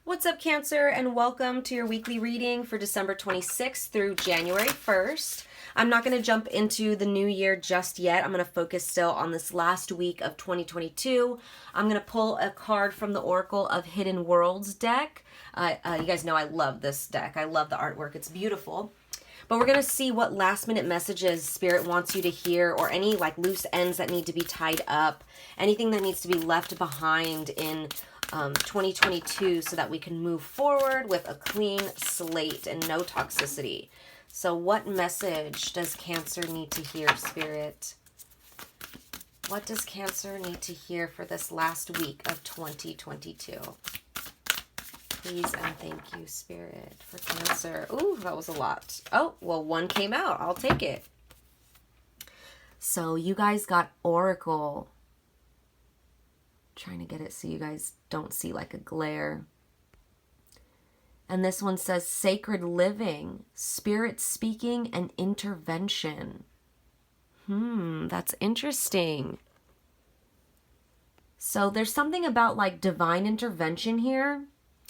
What's up, Cancer, and welcome to your weekly reading for December 26th through January 1st. I'm not going to jump into the new year just yet. I'm going to focus still on this last week of 2022. I'm going to pull a card from the Oracle of Hidden Worlds deck. You guys know I love this deck. I love the artwork. It's beautiful. But we're going to see what last minute messages Spirit wants you to hear, or any like loose ends that need to be tied up, anything that needs to be left behind in 2022 so that we can move forward with a clean slate and no toxicity. So what message does Cancer need to hear, Spirit? What does Cancer need to hear for this last week of 2022? Please and thank you, Spirit, for Cancer. Ooh, that was a lot. Oh, well, one came out. I'll take it. So you guys got Oracle. Trying to get it so you guys don't see like a glare. And this one says sacred living, spirit speaking, and intervention. That's interesting. So there's something about like divine intervention here.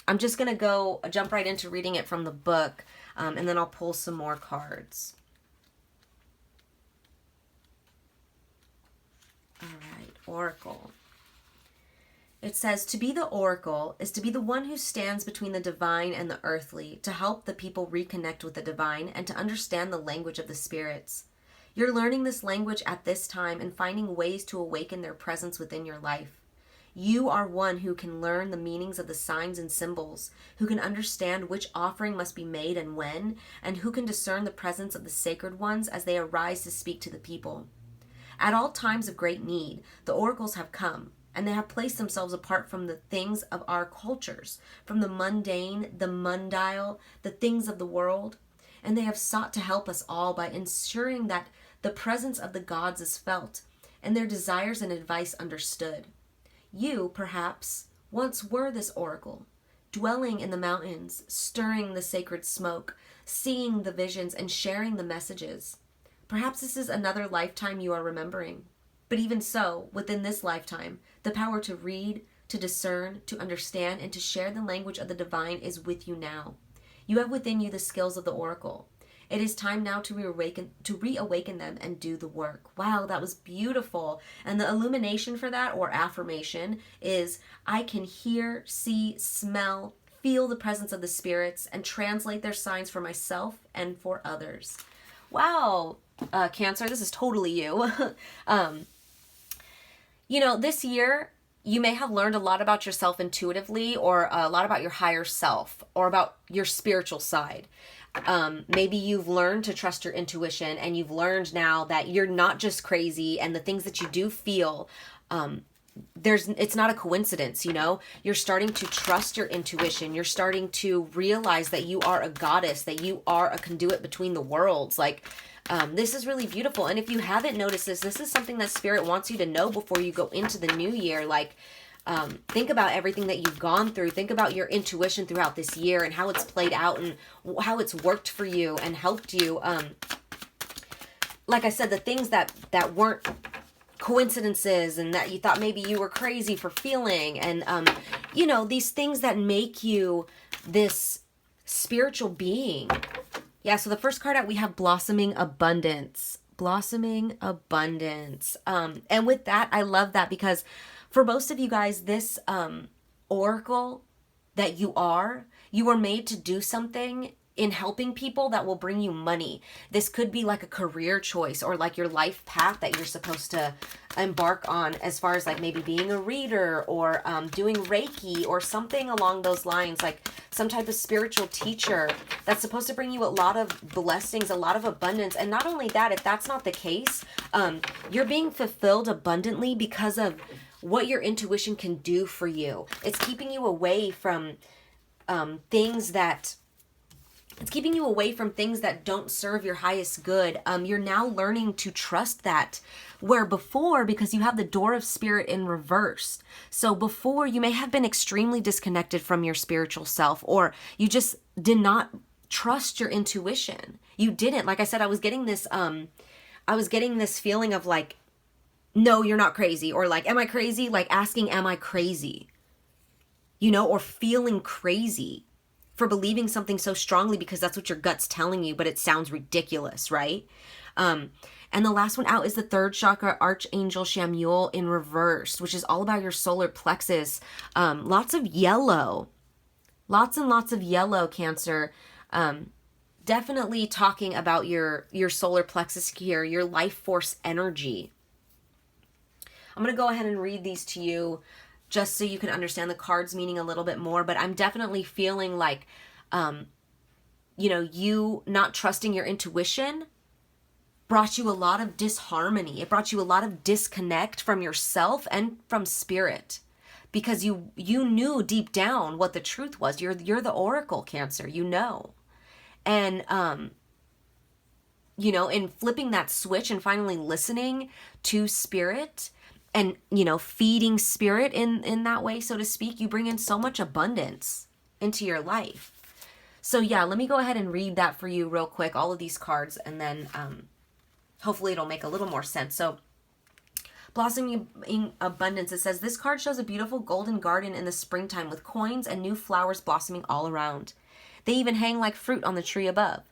I'm just going to jump right into reading it from the book, and then I'll pull some more cards. All right, Oracle. It says, to be the oracle is to be the one who stands between the divine and the earthly, to help the people reconnect with the divine and to understand the language of the spirits. You're learning this language at this time and finding ways to awaken their presence within your life. You are one who can learn the meanings of the signs and symbols, who can understand which offering must be made and when, and who can discern the presence of the sacred ones as they arise to speak to the people. At all times of great need, the oracles have come, and they have placed themselves apart from the things of our cultures, from the mundane, the mundile, the things of the world, and they have sought to help us all by ensuring that the presence of the gods is felt, and their desires and advice understood. You, perhaps, once were this oracle, dwelling in the mountains, stirring the sacred smoke, seeing the visions, and sharing the messages. Perhaps this is another lifetime you are remembering. But even so, within this lifetime, the power to read, to discern, to understand, and to share the language of the divine is with you now. You have within you the skills of the oracle. It is time now to reawaken them and do the work. Wow, that was beautiful. And the illumination for that, or affirmation, is I can hear, see, smell, feel the presence of the spirits, and translate their signs for myself and for others. Wow, Cancer, this is totally you. This year, you may have learned a lot about yourself intuitively, or a lot about your higher self, or about your spiritual side. Maybe you've learned to trust your intuition, and you've learned now that you're not just crazy, and the things that you do feel, it's not a coincidence, You're starting to trust your intuition. You're starting to realize that you are a goddess, that you are a conduit between the worlds. This is really beautiful. And if you haven't noticed this is something that Spirit wants you to know before you go into the new year. Think about everything that you've gone through. Think about your intuition throughout this year and how it's played out and how it's worked for you and helped you. Like I said, the things that weren't coincidences and that you thought maybe you were crazy for feeling, and these things that make you this spiritual being. Yeah, so the first card out, we have Blossoming Abundance. Blossoming Abundance. And with that, I love that, because for most of you guys, this oracle that you were made to do something in helping people that will bring you money. This could be like a career choice, or like your life path that you're supposed to embark on, as far as like maybe being a reader, or doing Reiki, or something along those lines, like some type of spiritual teacher that's supposed to bring you a lot of blessings, a lot of abundance. And not only that, if that's not the case, you're being fulfilled abundantly because of what your intuition can do for you. It's keeping you away from things that don't serve your highest good. You're now learning to trust that, where before, because you have the door of spirit in reverse. So before, you may have been extremely disconnected from your spiritual self, or you just did not trust your intuition. You didn't. Like I said, I was getting this feeling of like, no, you're not crazy, or like, am I crazy? Like asking, am I crazy? or feeling crazy for believing something so strongly because that's what your gut's telling you, but it sounds ridiculous, right? And the last one out is the third chakra, Archangel Chamuel in reverse, which is all about your solar plexus. Lots of yellow, lots and lots of yellow, Cancer. Definitely talking about your solar plexus here, your life force energy. I'm going to go ahead and read these to you just so you can understand the cards meaning a little bit more, but I'm definitely feeling like, you not trusting your intuition brought you a lot of disharmony. It brought you a lot of disconnect from yourself and from spirit, because you knew deep down what the truth was. You're the oracle, Cancer, And, in flipping that switch and finally listening to spirit and, feeding spirit in that way, so to speak, you bring in so much abundance into your life. So yeah, let me go ahead and read that for you real quick, all of these cards, and then hopefully it'll make a little more sense. So blossoming abundance, it says, this card shows a beautiful golden garden in the springtime with coins and new flowers blossoming all around. They even hang like fruit on the tree above.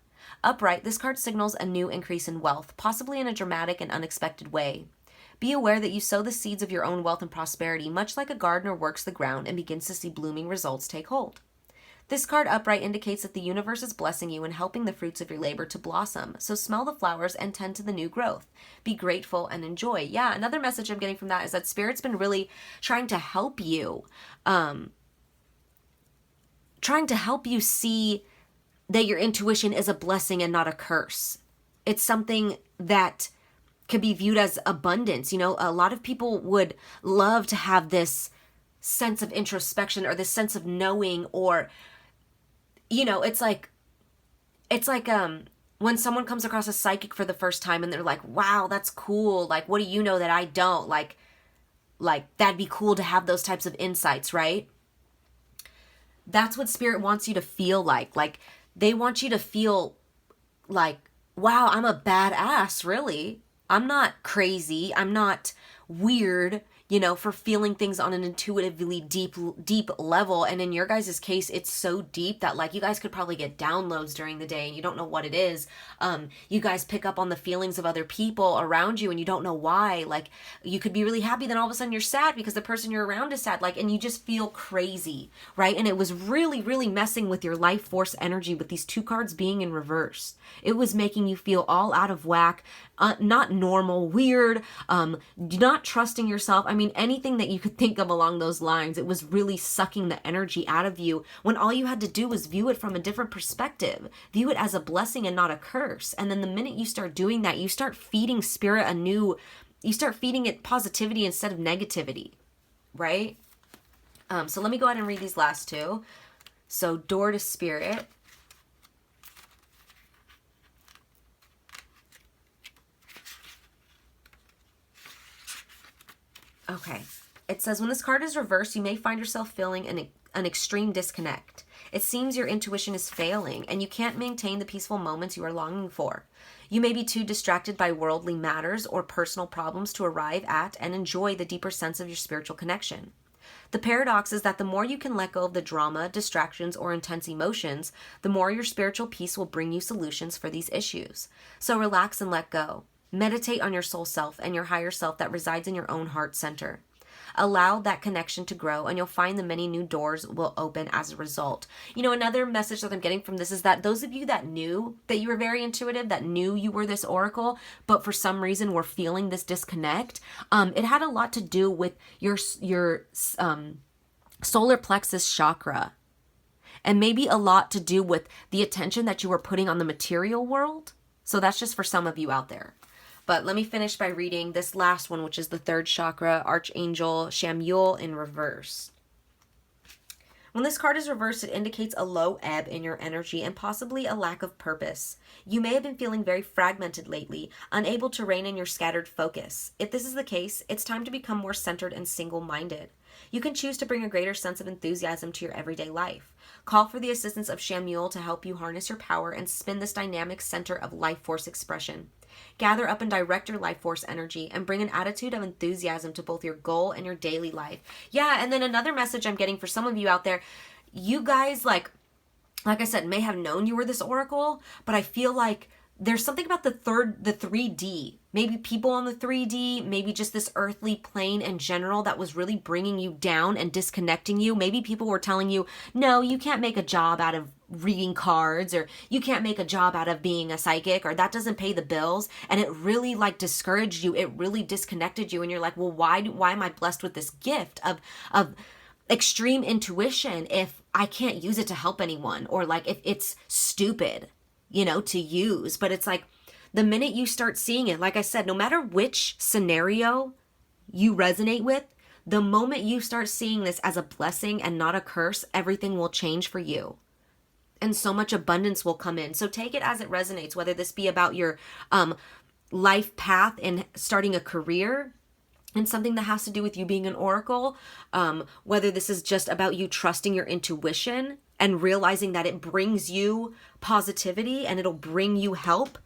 Upright, this card signals a new increase in wealth, possibly in a dramatic and unexpected way. Be aware that you sow the seeds of your own wealth and prosperity, much like a gardener works the ground and begins to see blooming results take hold. This card upright indicates that the universe is blessing you and helping the fruits of your labor to blossom. So smell the flowers and tend to the new growth. Be grateful and enjoy. Yeah, another message I'm getting from that is that Spirit's been really trying to help you. Trying to help you see that your intuition is a blessing and not a curse. It's something that can be viewed as abundance. A lot of people would love to have this sense of introspection or this sense of knowing, or it's like when someone comes across a psychic for the first time and they're like, wow, that's cool. Like, what do you know that I don't? Like that'd be cool to have those types of insights, right? That's what Spirit wants you to feel like. Like, they want you to feel like, wow, I'm a badass, really. I'm not crazy. I'm not weird, for feeling things on an intuitively deep level. And in your guys' case, it's so deep that like you guys could probably get downloads during the day and you don't know what it is. You guys pick up on the feelings of other people around you and you don't know why. Like, you could be really happy, then all of a sudden you're sad because the person you're around is sad. Like, and you just feel crazy, right? And it was really, really messing with your life force energy with these two cards being in reverse. It was making you feel all out of whack, not normal, weird, not trusting yourself. I mean, anything that you could think of along those lines. It was really sucking the energy out of you when all you had to do was view it from a different perspective. View it as a blessing and not a curse. And then the minute you start doing that, you start feeding Spirit you start feeding it positivity instead of negativity, right? So let me go ahead and read these last two. So door to Spirit. Okay. It says, when this card is reversed, you may find yourself feeling an extreme disconnect. It seems your intuition is failing, and you can't maintain the peaceful moments you are longing for. You may be too distracted by worldly matters or personal problems to arrive at and enjoy the deeper sense of your spiritual connection. The paradox is that the more you can let go of the drama, distractions, or intense emotions, the more your spiritual peace will bring you solutions for these issues. So relax and let go. Meditate on your soul self and your higher self that resides in your own heart center. Allow that connection to grow, and you'll find the many new doors will open as a result. Another message that I'm getting from this is that those of you that knew that you were very intuitive, that knew you were this oracle, but for some reason were feeling this disconnect, it had a lot to do with your solar plexus chakra, and maybe a lot to do with the attention that you were putting on the material world. So that's just for some of you out there. But let me finish by reading this last one, which is the third chakra, Archangel Chamuel in reverse. When this card is reversed, it indicates a low ebb in your energy and possibly a lack of purpose. You may have been feeling very fragmented lately, unable to rein in your scattered focus. If this is the case, it's time to become more centered and single-minded. You can choose to bring a greater sense of enthusiasm to your everyday life. Call for the assistance of Chamuel to help you harness your power and spin this dynamic center of life force expression. Gather up and direct your life force energy and bring an attitude of enthusiasm to both your goal and your daily life. Yeah, and then another message I'm getting for some of you out there, you guys, like I said, may have known you were this oracle, but I feel like there's something about the 3D, maybe people on the 3D, maybe just this earthly plane in general that was really bringing you down and disconnecting you. Maybe people were telling you, no, you can't make a job out of reading cards, or you can't make a job out of being a psychic, or that doesn't pay the bills. And it really like discouraged you. It really disconnected you. And you're like, well, why am I blessed with this gift of extreme intuition if I can't use it to help anyone, or like if it's stupid, to use? But it's like the minute you start seeing it, like I said, no matter which scenario you resonate with, the moment you start seeing this as a blessing and not a curse, everything will change for you. And so much abundance will come in. So take it as it resonates, whether this be about your life path and starting a career, and something that has to do with you being an oracle, whether this is just about you trusting your intuition and realizing that it brings you positivity and it'll bring you help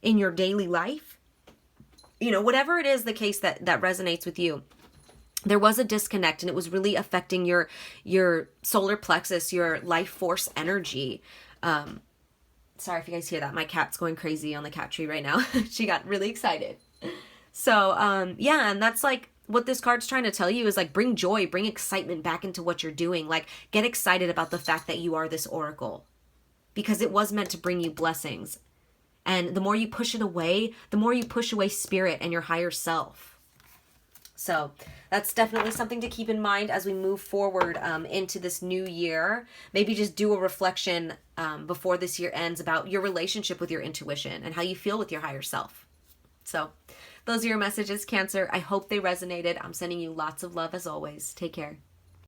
in your daily life. Whatever it is the case that resonates with you, there was a disconnect and it was really affecting your solar plexus, your life force energy. Sorry if you guys hear that. My cat's going crazy on the cat tree right now. She got really excited. So, yeah, and that's like what this card's trying to tell you is like, bring joy, bring excitement back into what you're doing. Like, get excited about the fact that you are this oracle, because it was meant to bring you blessings. And the more you push it away, the more you push away spirit and your higher self. So that's definitely something to keep in mind as we move forward into this new year. Maybe just do a reflection before this year ends about your relationship with your intuition and how you feel with your higher self. So those are your messages, Cancer. I hope they resonated. I'm sending you lots of love as always. Take care.